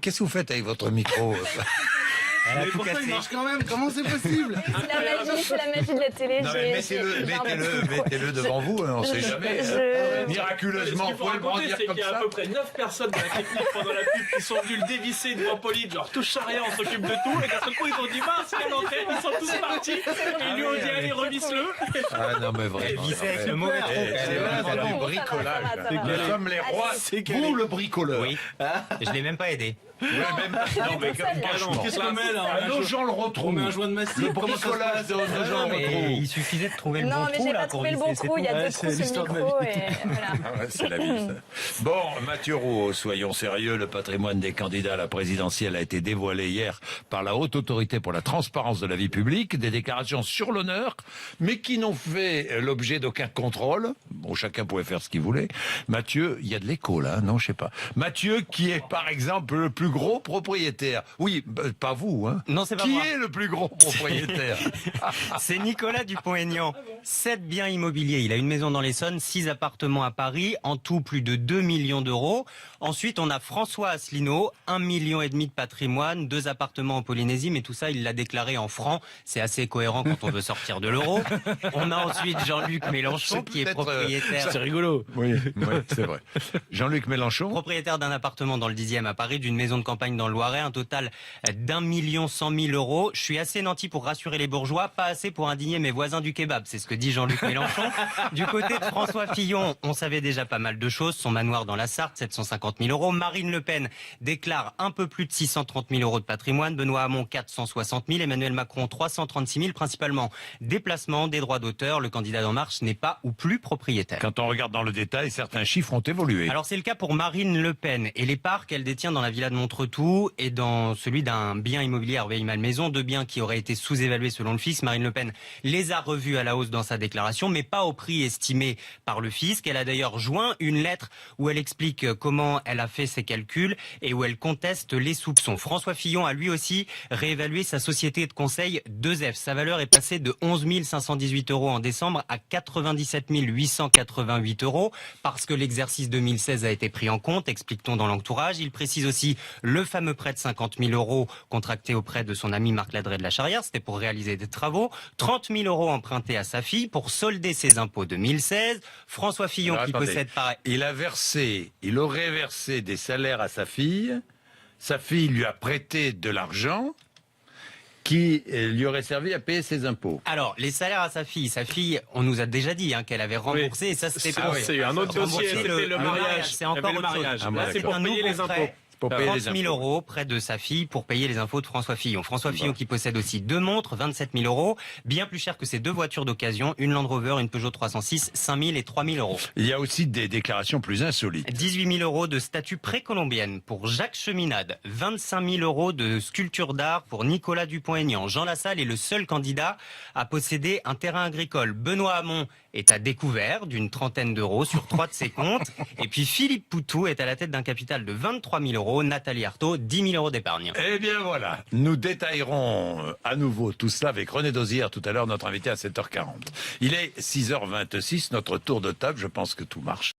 Qu'est-ce que vous faites avec votre micro? Mais pourtant il marche quand même, comment c'est possible? C'est la magie de la télé. Non, mais mettez-le devant vous, on ne sait jamais. Miraculeusement, Ce qu'il faut vous pouvez le raconter, brandir c'est comme qu'il y a à ça. peu près 9 personnes dans la technique pendant la pub qui sont venues le dévisser devant Pauline, genre touche à rien, on s'occupe de tout, et d'un seul coup ils ont dit mince, il y a l'entrée, ils sont tous partis, et lui ont dit allez remisse-le. Ah non, mais vraiment. avec le mauvais tronc. C'est vraiment du bricolage. Nous sommes les rois, vous le bricoleur. Oui, je l'ai même pas aidé. Ouais, même non, mais franchement, Qu'est-ce qu'on met là? nos gens le On retrouvent. met un joint de mastic, Le comment ça se bricolage, passe? nos gens le Mais retrouvent. il suffisait de trouver le Non, bon mais trou j'ai là pas pour trouvé le bon visser, c'est trou. tout. Il y a deux c'est trous sur l'histoire le de ma micro. vie. Et voilà. Ah ouais, c'est la vie, ça. Bon, Mathieu Rouault, soyons sérieux, le patrimoine des candidats à la présidentielle a été dévoilé hier par la Haute Autorité pour la transparence de la vie publique, des déclarations sur l'honneur, mais qui n'ont fait l'objet d'aucun contrôle. Bon, chacun pouvait faire ce qu'il voulait. Mathieu, il y a de l'écho là, non, je sais pas. Mathieu, qui est par exemple le plus gros propriétaire. Oui, pas vous, hein. Non, c'est pas Qui moi. est le plus gros propriétaire? C'est Nicolas Dupont-Aignan. 7 biens immobiliers. Il a une maison dans l'Essonne, 6 appartements à Paris, en tout plus de 2 millions d'euros. Ensuite, on a François Asselineau, 1,5 million de patrimoine, 2 appartements en Polynésie, mais tout ça, il l'a déclaré en francs. C'est assez cohérent quand on veut sortir de l'euro. On a ensuite Jean-Luc Mélenchon, C'est qui est peut-être, propriétaire. C'est rigolo. Oui, c'est vrai. Jean-Luc Mélenchon. Propriétaire d'un appartement dans le 10e à Paris, d'une maison de campagne dans le Loiret, un total d'1,1 million €. Je suis assez nanti pour rassurer les bourgeois, pas assez pour indigner mes voisins du kebab. C'est ce que dit Jean-Luc Mélenchon. Du côté de François Fillon, on savait déjà pas mal de choses. Son manoir dans la Sarthe, 750 000 €. Marine Le Pen déclare un peu plus de 630 000 € de patrimoine. Benoît Hamon, 460 000. Emmanuel Macron, 336 000. Principalement des placements, des droits d'auteur. Le candidat d'En Marche n'est pas ou plus propriétaire. Quand on regarde dans le détail, certains chiffres ont évolué. Alors c'est le cas pour Marine Le Pen et les parts qu'elle détient dans la villa de Montretout et dans celui d'un bien immobilier à Rueil-Malmaison, 2 biens qui auraient été sous-évalués selon le fisc. Marine Le Pen les a revus à la hausse dans sa déclaration, mais pas au prix estimé par le fisc. Elle a d'ailleurs joint une lettre où elle explique comment elle a fait ses calculs et où elle conteste les soupçons. François Fillon a lui aussi réévalué sa société de conseil 2F. Sa valeur est passée de 11 518 € en décembre à 97 888 € parce que l'exercice 2016 a été pris en compte, explique-t-on dans l'entourage. Il précise aussi le fameux prêt de 50 000 € contracté auprès de son ami Marc Ladré de la Charrière. C'était pour réaliser des travaux. 30 000 € empruntés à sa fille pour solder ses impôts 2016. François Fillon Alors, qui attendez. possède par... Il aurait versé des salaires à sa fille. Sa fille lui a prêté de l'argent qui lui aurait servi à payer ses impôts. Alors, les salaires à sa fille, on nous a déjà dit qu'elle avait remboursé, et ça c'était pour... C'est un autre dossier, rembourser c'était le mariage. C'est Il y avait encore le autre chose. mariage. Ah, Là, c'est pour un payer nouveau les impôts. prêt. Pour payer 30 les 000 impôts. € près de sa fille pour payer les impôts de François Fillon. François Fillon qui possède aussi 2 montres, 27 000 €, bien plus cher que ses 2 voitures d'occasion, une Land Rover, une Peugeot 306, 5 000 et 3 000 €. Il y a aussi des déclarations plus insolites. 18 000 € de statue précolombienne pour Jacques Cheminade, 25 000 € de sculpture d'art pour Nicolas Dupont-Aignan. Jean Lassalle est le seul candidat à posséder un terrain agricole. Benoît Hamon est à découvert d'une trentaine d'euros sur 3 de ses comptes. Et puis Philippe Poutou est à la tête d'un capital de 23 000 €. Nathalie Arthaud, 10 000 € d'épargne. Eh bien voilà, nous détaillerons à nouveau tout cela avec René Dosière tout à l'heure, notre invité à 7h40. Il est 6h26, notre tour de table, je pense que tout marche.